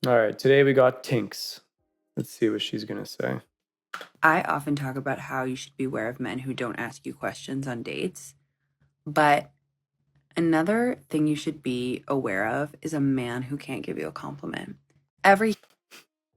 All right, today we got Tinks. Let's see what she's going to say. I often talk about how you should be aware of men who don't ask you questions on dates. But another thing you should be aware of is a man who can't give you a compliment. Every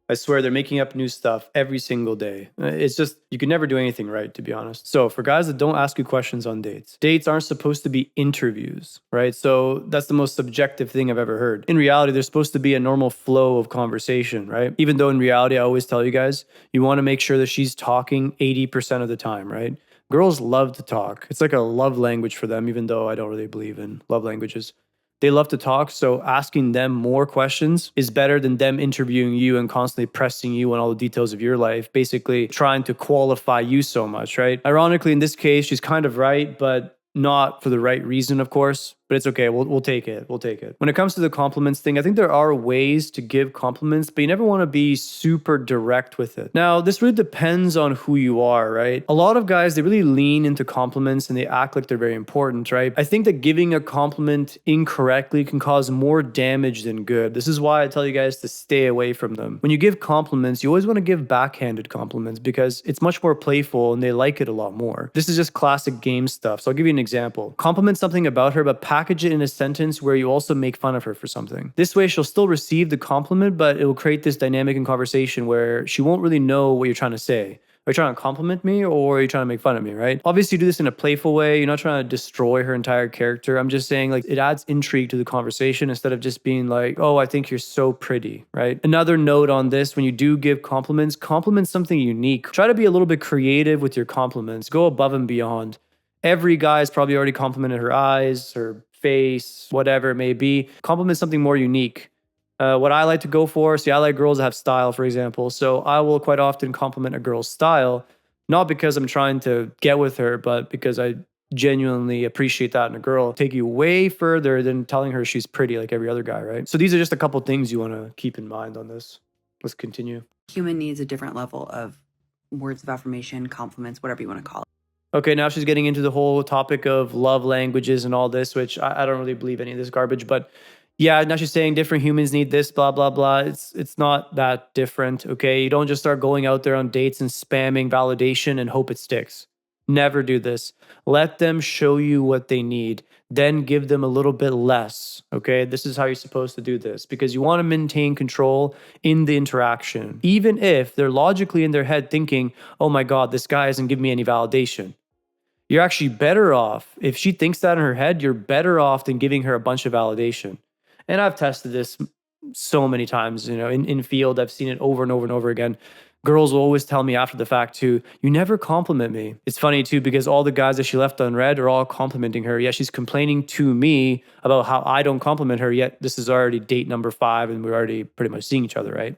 I swear they're making up new stuff every single day. It's just, you can never do anything right, to be honest. So, for guys that don't ask you questions on dates, dates aren't supposed to be interviews, right? So, that's the most subjective thing I've ever heard. In reality, there's supposed to be a normal flow of conversation, right? Even though in reality, I always tell you guys, you want to make sure that she's talking 80% of the time, right? Girls love to talk. It's like a love language for them, even though I don't really believe in love languages. They love to talk, so asking them more questions is better than them interviewing you and constantly pressing you on all the details of your life, basically trying to qualify you so much, right? Ironically, in this case, she's kind of right, but not for the right reason, of course. But it's okay. We'll take it. We'll take it. When it comes to the compliments thing, I think there are ways to give compliments, but you never want to be super direct with it. Now, this really depends on who you are, right? A lot of guys, they really lean into compliments and they act like they're very important, right? I think that giving a compliment incorrectly can cause more damage than good. This is why I tell you guys to stay away from them. When you give compliments, you always want to give backhanded compliments because it's much more playful and they like it a lot more. This is just classic game stuff. So I'll give you an example. Compliment something about her, but package it in a sentence where you also make fun of her for something. This way, she'll still receive the compliment, but it will create this dynamic in conversation where she won't really know what you're trying to say. Are you trying to compliment me or are you trying to make fun of me, right? Obviously, you do this in a playful way. You're not trying to destroy her entire character. I'm just saying, like, it adds intrigue to the conversation instead of just being like, oh, I think you're so pretty, right? Another note on this, when you do give compliments, compliment something unique. Try to be a little bit creative with your compliments. Go above and beyond. Every guy's probably already complimented her eyes, her face, whatever it may be. Compliment something more unique. What I like to go for, see, I like girls that have style, for example. So I will quite often compliment a girl's style, not because I'm trying to get with her, but because I genuinely appreciate that in a girl. Take you way further than telling her she's pretty like every other guy, right? So these are just a couple things you want to keep in mind on this. Let's continue. human needs a different level of words of affirmation, compliments, whatever you want to call it. Okay, now she's getting into the whole topic of love languages and all this, which I don't really believe any of this garbage. But yeah, now she's saying different humans need this, blah blah blah. It's not that different. Okay, you don't just start going out there on dates and spamming validation and hope it sticks. Never do this. Let them show you what they need, then give them a little bit less. Okay, this is how you're supposed to do this because you want to maintain control in the interaction, even if they're logically in their head thinking, "Oh my God, this guy isn't giving me any validation." You're actually better off. If she thinks that in her head, you're better off than giving her a bunch of validation. And I've tested this so many times, in field, I've seen it over and over and over again. Girls will always tell me after the fact too, you never compliment me. It's funny too, because all the guys that she left unread are all complimenting her. Yet she's complaining to me about how I don't compliment her. Yet this is already date number 5 and we're already pretty much seeing each other, right?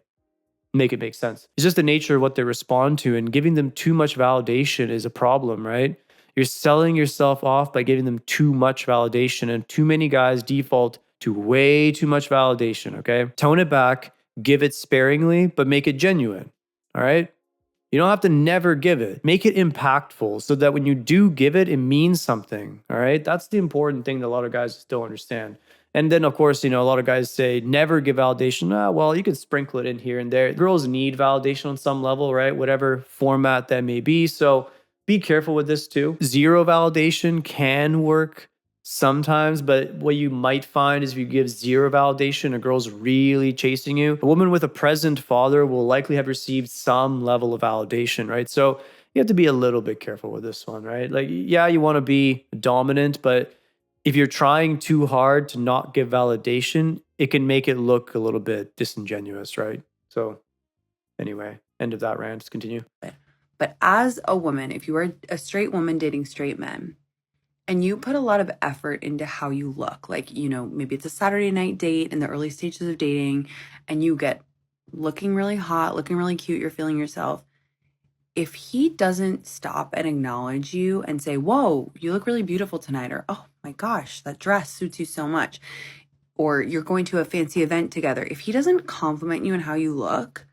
Make it make sense. It's just the nature of what they respond to, and giving them too much validation is a problem, right? You're selling yourself off by giving them too much validation, and too many guys default to way too much validation, okay? Tone it back, give it sparingly, but make it genuine, all right? You don't have to never give it. Make it impactful so that when you do give it, it means something, all right? That's the important thing that a lot of guys still understand. And then, of course, a lot of guys say never give validation. Ah, well, you can sprinkle it in here and there. Girls need validation on some level, right? Whatever format that may be. So be careful with this too. Zero validation can work sometimes, but what you might find is if you give zero validation, a girl's really chasing you. A woman with a present father will likely have received some level of validation, right? So you have to be a little bit careful with this one, right? Like, yeah, you want to be dominant, but if you're trying too hard to not give validation, it can make it look a little bit disingenuous, right? So, anyway, end of that rant. Let's continue. But as a woman, if you are a straight woman dating straight men, and you put a lot of effort into how you look, like, maybe it's a Saturday night date in the early stages of dating, and you get looking really hot, looking really cute, you're feeling yourself. If he doesn't stop and acknowledge you and say, whoa, you look really beautiful tonight, or oh my gosh, that dress suits you so much, or you're going to a fancy event together, if he doesn't compliment you on how you look,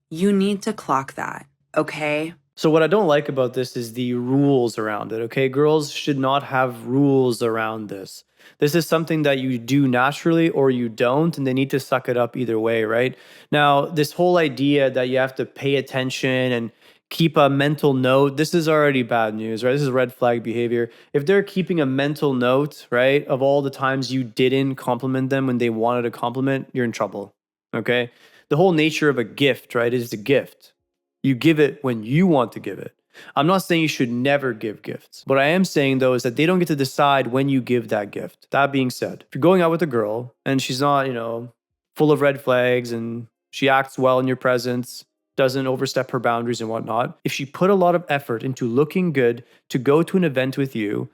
you need to clock that, okay? So what I don't like about this is the rules around it, okay? Girls should not have rules around this. This is something that you do naturally or you don't, and they need to suck it up either way, right? Now, this whole idea that you have to pay attention and keep a mental note, this is already bad news, right? This is red flag behavior. If they're keeping a mental note, right, of all the times you didn't compliment them when they wanted a compliment, you're in trouble, okay? The whole nature of a gift, right, is a gift. You give it when you want to give it. I'm not saying you should never give gifts. What I am saying though is that they don't get to decide when you give that gift. That being said, if you're going out with a girl and she's not, full of red flags and she acts well in your presence, doesn't overstep her boundaries and whatnot, if she put a lot of effort into looking good to go to an event with you,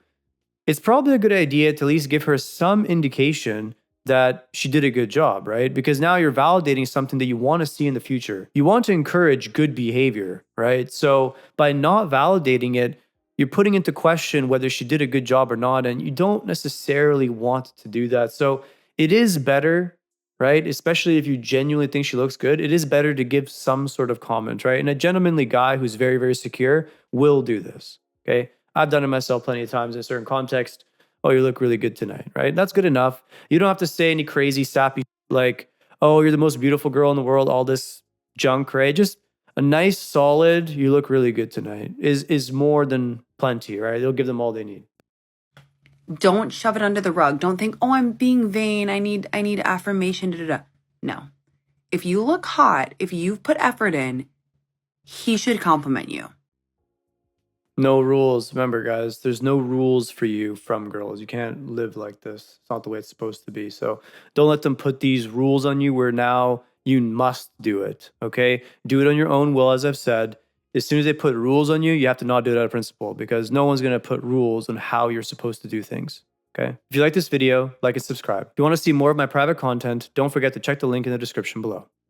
it's probably a good idea to at least give her some indication that she did a good job, right? Because now you're validating something that you want to see in the future. You want to encourage good behavior, right? So by not validating it, you're putting into question whether she did a good job or not, and you don't necessarily want to do that. So it is better, right? Especially if you genuinely think she looks good, it is better to give some sort of comment, right? And a gentlemanly guy who's very, very secure will do this, okay? I've done it myself plenty of times in a certain context. Oh, you look really good tonight, right? That's good enough. You don't have to say any crazy sappy like, oh, you're the most beautiful girl in the world, all this junk, right? Just a nice solid, you look really good tonight is more than plenty, right? It'll give them all they need. Don't shove it under the rug. Don't think, oh, I'm being vain. I need affirmation. Da, da, da. No. If you look hot, if you've put effort in, he should compliment you. No rules. Remember, guys, there's no rules for you from girls. You can't live like this. It's not the way it's supposed to be. So don't let them put these rules on you where now you must do it. Okay? Do it on your own will, as I've said. As soon as they put rules on you, you have to not do it out of principle because no one's going to put rules on how you're supposed to do things. Okay? If you like this video, like and subscribe. If you want to see more of my private content, don't forget to check the link in the description below.